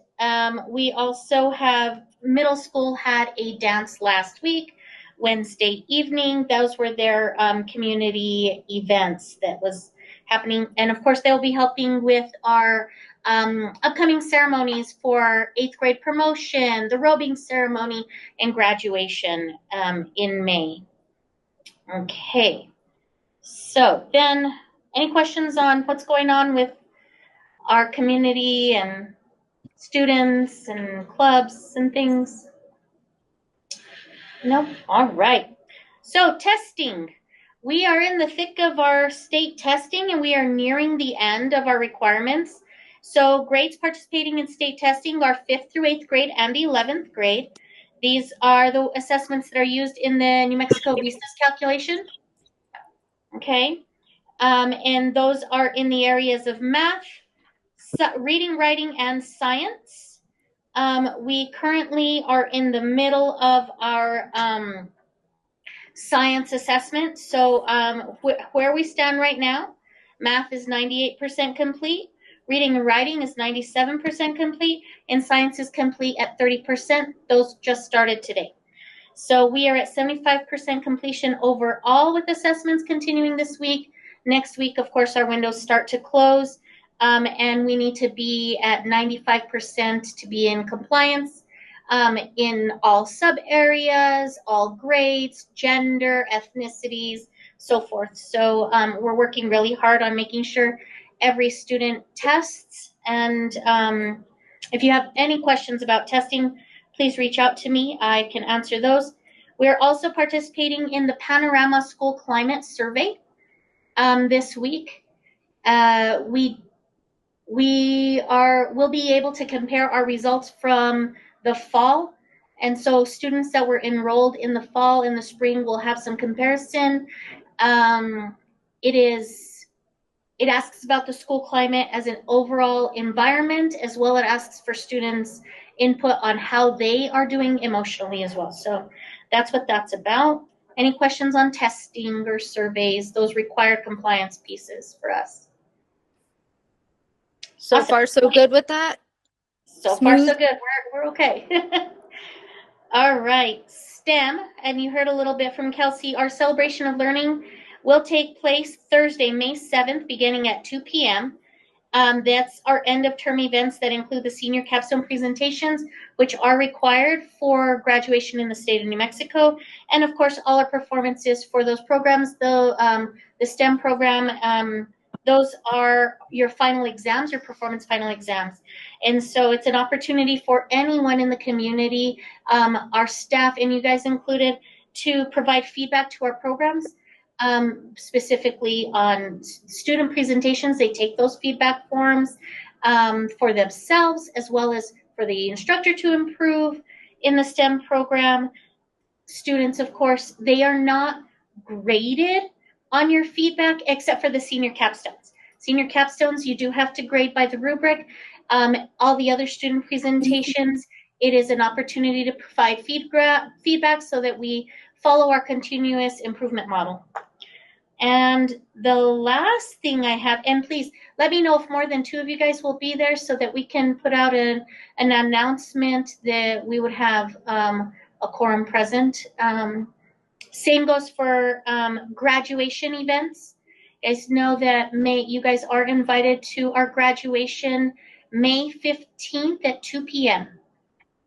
we also have middle school had a dance last week, Wednesday evening. Those were their community events that was happening. And of course, they'll be helping with our upcoming ceremonies for 8th grade promotion, the robing ceremony, and graduation in May. Okay. So then, any questions on what's going on with our community and students and clubs and things? Nope. All right. So testing. We are in the thick of our state testing and we are nearing the end of our requirements. So grades participating in state testing are 5th through 8th grade and 11th grade. These are the assessments that are used in the New Mexico recess calculation. Okay. And those are in the areas of math, reading, writing, and science. We currently are in the middle of our science assessment. So where we stand right now, math is 98% complete, reading and writing is 97% complete, and science is complete at 30%. Those just started today. So we are at 75% completion overall with assessments continuing this week. Next week, of course, our windows start to close. And we need to be at 95% to be in compliance in all sub areas, all grades, gender, ethnicities, so forth. So we're working really hard on making sure every student tests. And if you have any questions about testing, please reach out to me. I can answer those. We're also participating in the Panorama School Climate Survey this week. We'll be able to compare our results from the fall. And so students that were enrolled in the fall and the spring will have some comparison. It asks about the school climate as an overall environment, as well as it asks for students' input on how they are doing emotionally as well. So that's what that's about. Any questions on testing or surveys, those required compliance pieces for us? So far, so good with that? So far, so good. We're okay. All right. STEM, and you heard a little bit from Kelsey, our celebration of learning will take place Thursday, May 7th, beginning at 2 p.m. That's our end of term events that include the senior capstone presentations, which are required for graduation in the state of New Mexico. And of course, all our performances for those programs, the STEM program, those are your final exams, your performance final exams. And so it's an opportunity for anyone in the community, our staff and you guys included, to provide feedback to our programs, specifically on student presentations. They take those feedback forms for themselves, as well as for the instructor to improve in the STEM program. Students, of course, they are not graded on your feedback except for the senior capstones. Senior capstones, you do have to grade by the rubric. All the other student presentations, it is an opportunity to provide feedback so that we follow our continuous improvement model. And the last thing I have, and please let me know if more than 2 of you guys will be there so that we can put out an announcement that we would have a quorum present. Same goes for graduation events. You guys know that you guys are invited to our graduation May 15th at 2 p.m.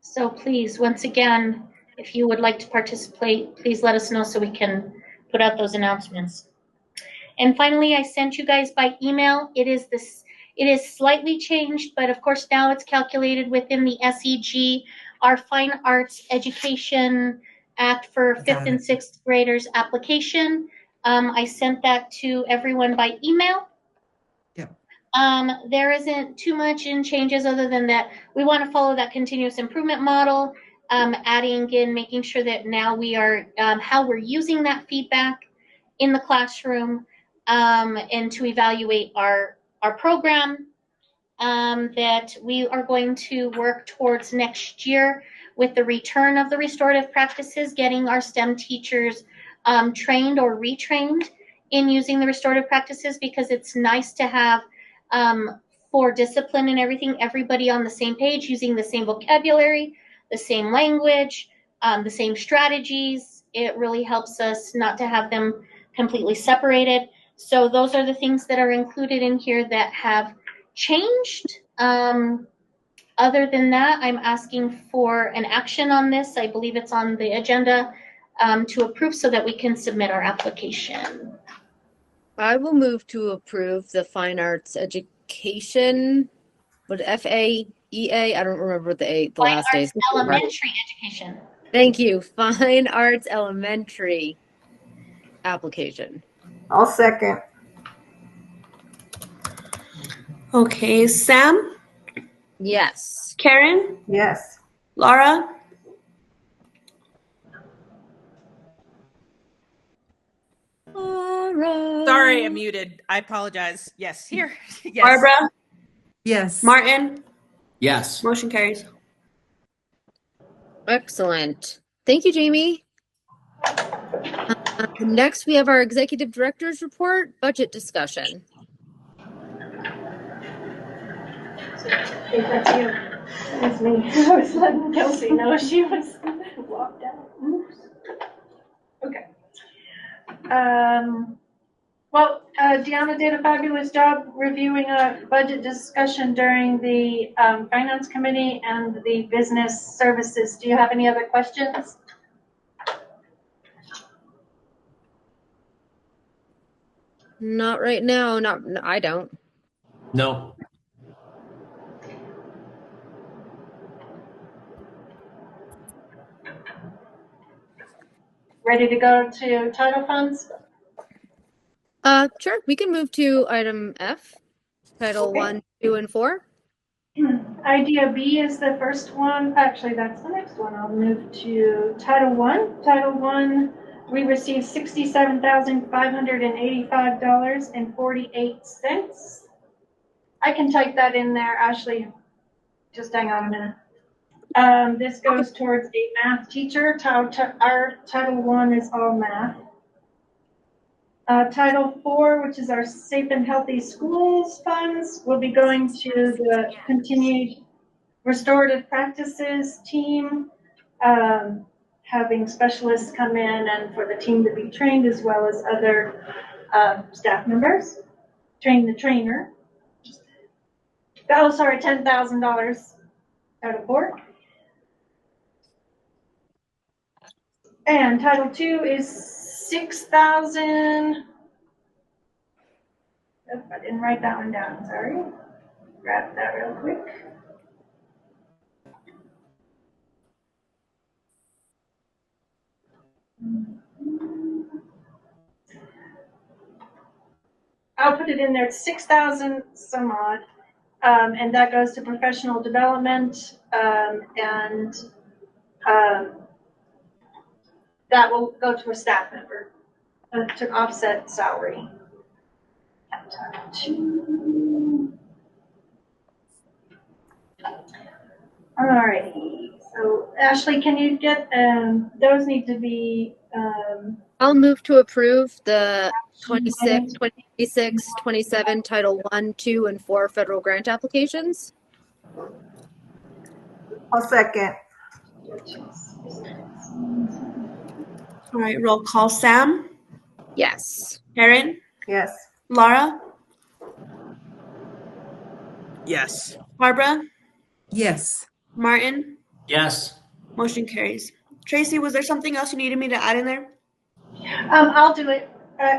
So please, once again, if you would like to participate, please let us know so we can put out those announcements. And finally, I sent you guys by email. It is slightly changed, but of course now it's calculated within the SEG, our Fine Arts Education Act for 5th and 6th graders application. I sent that to everyone by email. There isn't too much in changes other than that we want to follow that continuous improvement model, adding in, making sure that now we are, how we're using that feedback in the classroom, and to evaluate our program, that we are going to work towards next year with the return of the restorative practices, getting our STEM teachers trained or retrained in using the restorative practices, because it's nice to have, for discipline and everything, everybody on the same page, using the same vocabulary, the same language, the same strategies. It really helps us not to have them completely separated. So those are the things that are included in here that have changed. Other than that, I'm asking for an action on this. I believe it's on the agenda to approve so that we can submit our application. I will move to approve the Fine Arts Education, what, FAEA? I don't remember the last Fine days. Arts Elementary Education. Thank you. Fine Arts Elementary application. I'll second. Okay, Sam? Yes. Karen? Yes. Laura? Sorry, I'm muted. I apologize. Yes, here. Yes. Barbara? Yes. Martin? Yes. Motion carries. Excellent. Thank you, Jamie. Next, we have our executive director's report, budget discussion. Hey, that's you. That's me. I was letting Kelsey know she was locked out. Oops. Okay. Well, Deanna did a fabulous job reviewing a budget discussion during the Finance Committee and the Business Services. Do you have any other questions? Not right now. I don't. No. Ready to go to title funds? Sure. We can move to item F, title 1, 2, and 4. Idea B is the first one. Actually, that's the next one. I'll move to Title 1. Title 1, we received $67,585.48. I can type that in there, Ashley. Just hang on a minute. This goes towards a math teacher. Our Title 1 is all math. Title 4, which is our Safe and Healthy Schools funds, will be going to the continued restorative practices team, having specialists come in and for the team to be trained, as well as other staff members. Train the trainer. Oh, sorry, $10,000 Title 4. And Title 2 is $6,000. Oop, I didn't write that one down, sorry. Grab that real quick. I'll put it in there, it's 6,000 some odd, and that goes to professional development, and that will go to a staff member to offset salary. Alrighty, so Ashley, can you get, those need to be, I'll move to approve the 26, 26, 27 Title 1, 2, and 4 federal grant applications. I'll second. All right, roll call. Sam? Yes. Karen? Yes. Laura? Yes. Barbara? Yes. Martin? Yes. Motion carries. Tracy, was there something else you needed me to add in there? I'll do it.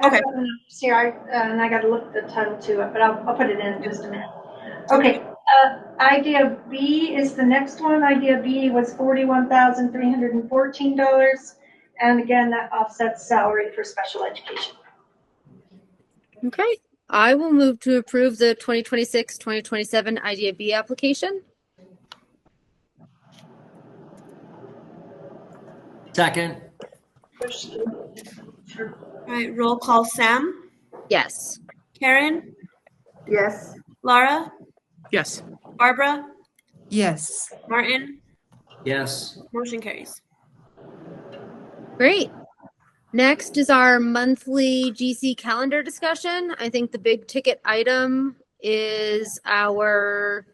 Okay. See, and I got to look at the title to it, but I'll put it in just a minute. Okay. Idea B is the next one. Idea B was $41,314, and again, that offsets salary for special education. Okay. I will move to approve the 2026-2027 Idea B application. Second. All right, roll call. Sam? Yes. Karen? Yes. Laura? Yes. Barbara? Yes. Martin? Yes. Motion carries. Great. Next is our monthly GC calendar discussion. I think the big ticket item is our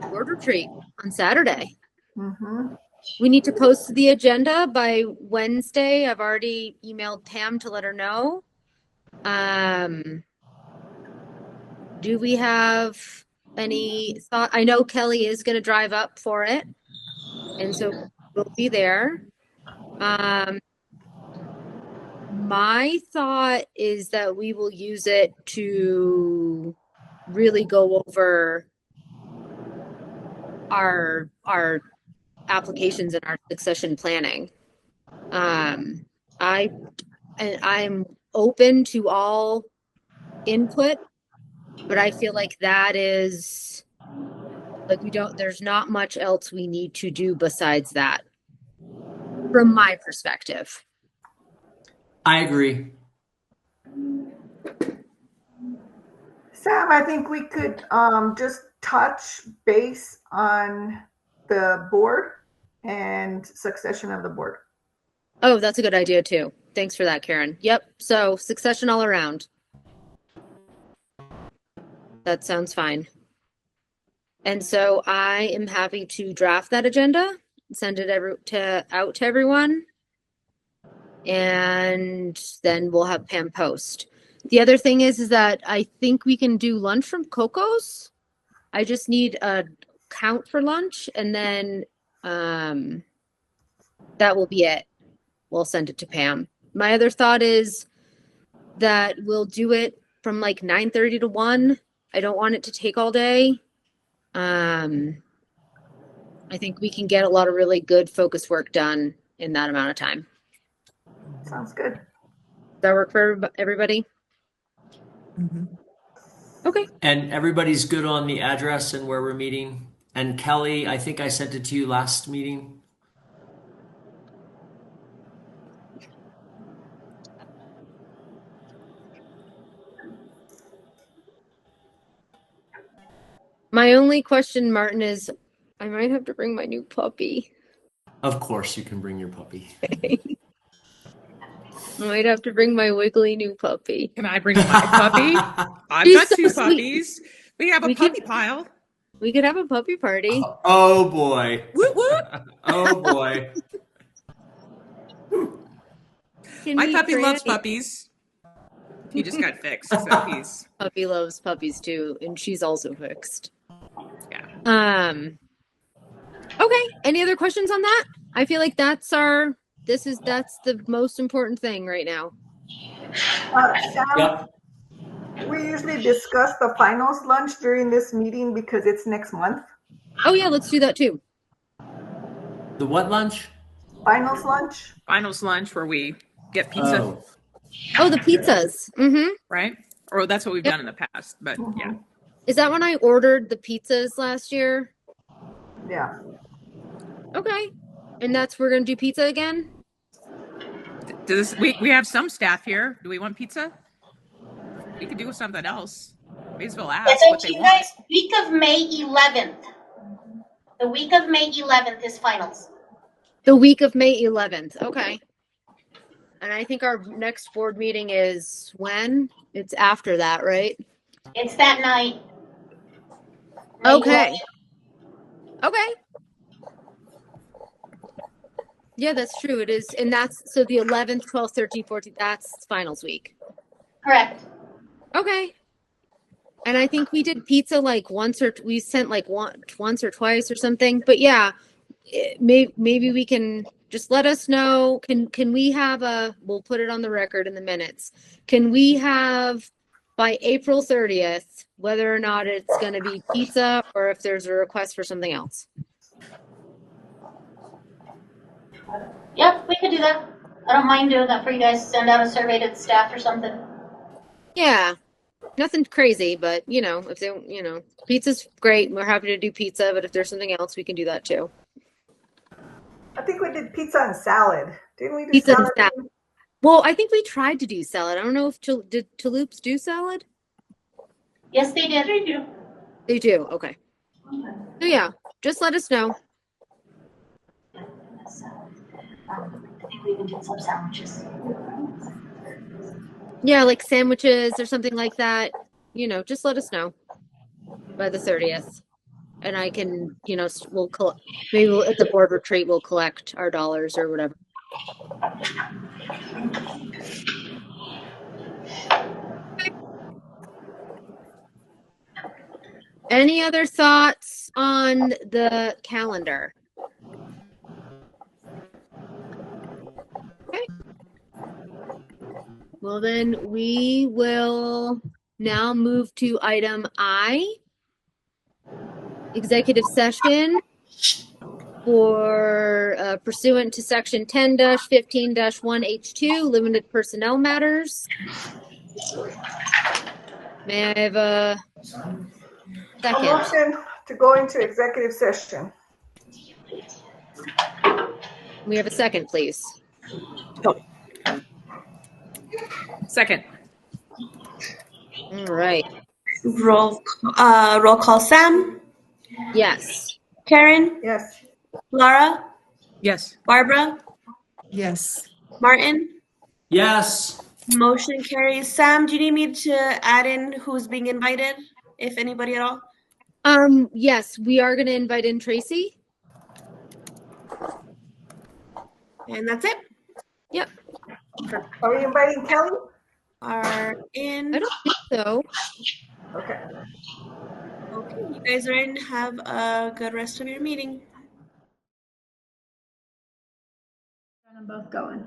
board retreat on Saturday. Mm-hmm. We need to post the agenda by Wednesday. I've already emailed Pam to let her know. Do we have any thought? I know Kelly is going to drive up for it, and so we'll be there. My thought is that we will use it to really go over our applications and our succession planning. I'm open to all input, but I feel like that is like there's not much else we need to do besides that from my perspective. I agree. Sam, I think we could just touch base on the board and succession of the board. Oh, that's a good idea too. Thanks for that, Karen. Yep. So succession all around. That sounds fine. And so I am happy to draft that agenda, send it out to everyone, and then we'll have Pam post. The other thing is that I think we can do lunch from Coco's. I just need a count for lunch, and then that will be it. We'll send it to Pam. My other thought is that we'll do it from like 9:30 to 1. I don't want it to take all day. I think we can get a lot of really good focus work done in that amount of time. Sounds good. Does that work for everybody? Mm-hmm. Okay. And everybody's good on the address and where we're meeting. And Kelly, I think I sent it to you last meeting. My only question, Martin, is I might have to bring my new puppy. Of course you can bring your puppy. I might have to bring my wiggly new puppy. Can I bring my puppy? I've She's got so two sweet. puppies. We have a puppy pile. We could have a puppy party. Oh boy. Woot woot. Oh boy. My puppy loves puppies. He just got fixed, so he's puppy loves puppies too, and she's also fixed. Yeah. Okay. Any other questions on that? I feel like that's the most important thing right now. Sam, Yep. We usually discuss the finals lunch during this meeting because it's next month. Oh yeah, let's do that too. The what lunch? Finals lunch. Finals lunch where we get pizza. Oh, the pizzas. Mm-hmm. Right? Or that's what we've done in the past, but yeah. Is that when I ordered the pizzas last year? Yeah. Okay. And we're gonna do pizza again? We have some staff here. Do we want pizza? We could do something else. May as well ask Yeah, what thank they you want. guys. Week of May 11th. The week of May 11th is finals. The week of May 11th. Okay. And I think our next board meeting is when? It's after that, right? It's that night. May Okay. 11th. Okay. Yeah, that's true. It is. And so the 11th, 12th, 13th, 14th, that's finals week. Correct. Okay. And I think we did pizza like once or twice or something. But yeah, maybe we can just let us know. Can we have we'll put it on the record in the minutes. Can we have by April 30th, whether or not it's going to be pizza or if there's a request for something else? Yep, we could do that. I don't mind doing that for you guys. Send out a survey to the staff or something. Yeah. Nothing crazy, but if they, pizza's great. We're happy to do pizza, but if there's something else, we can do that too. I think we did pizza and salad. Didn't we do Pizza and salad? salad. Well, I think we tried to do salad. I don't know if did Touloupes do salad? Yes, they did. They do. They do. Okay. So yeah, just let us know. I think we even did some sandwiches. Yeah, like sandwiches or something like that. Just let us know by the 30th. And I can, maybe at the board retreat, we'll collect our dollars or whatever. Any other thoughts on the calendar? Okay. Well, then we will now move to item I, executive session for pursuant to section 10-15-1H2, limited personnel matters. May I have a second? A motion to go into executive session. We have a second, please. Second. All right. Roll call. Sam? Yes. Karen? Yes. Laura? Yes. Barbara? Yes. Martin? Yes. Motion carries. Sam, do you need me to add in who's being invited, if anybody at all? Yes, we are going to invite in Tracy. And that's it? Yep. Are we inviting Kelly? Are in. I don't think so. Okay. Okay, you guys are in. Have a good rest of your meeting. I'm both going.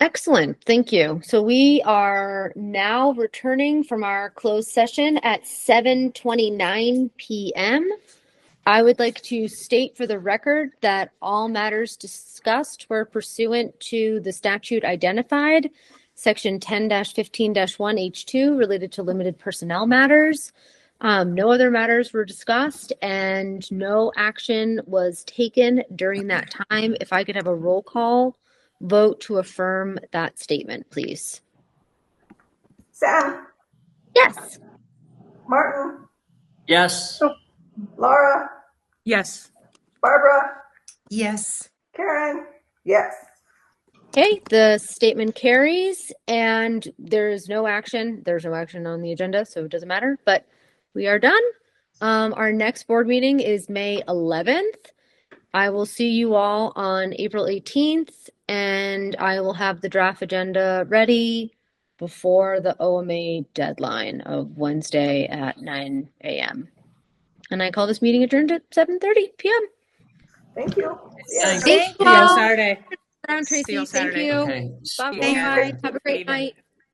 Excellent. Thank you. So we are now returning from our closed session at 7:29 p.m. I would like to state for the record that all matters discussed were pursuant to the statute identified, section 10-15-1H2, related to limited personnel matters. No other matters were discussed and no action was taken during that time. If I could have a roll call vote to affirm that statement, please. Sam? Yes. Martin? Yes. Laura? Yes. Barbara? Yes. Karen? Yes. Okay, the statement carries and there's no action. There's no action on the agenda, so it doesn't matter, but we are done. Our next board meeting is May 11th. I will see you all on April 18th, and I will have the draft agenda ready before the OMA deadline of Wednesday at 9 a.m. And I call this meeting adjourned at 7:30 p.m. Thank you. Thank See you you on all. Saturday. Down, See you Tracy. on Thank Saturday. you. Okay. Bye. Have a great night.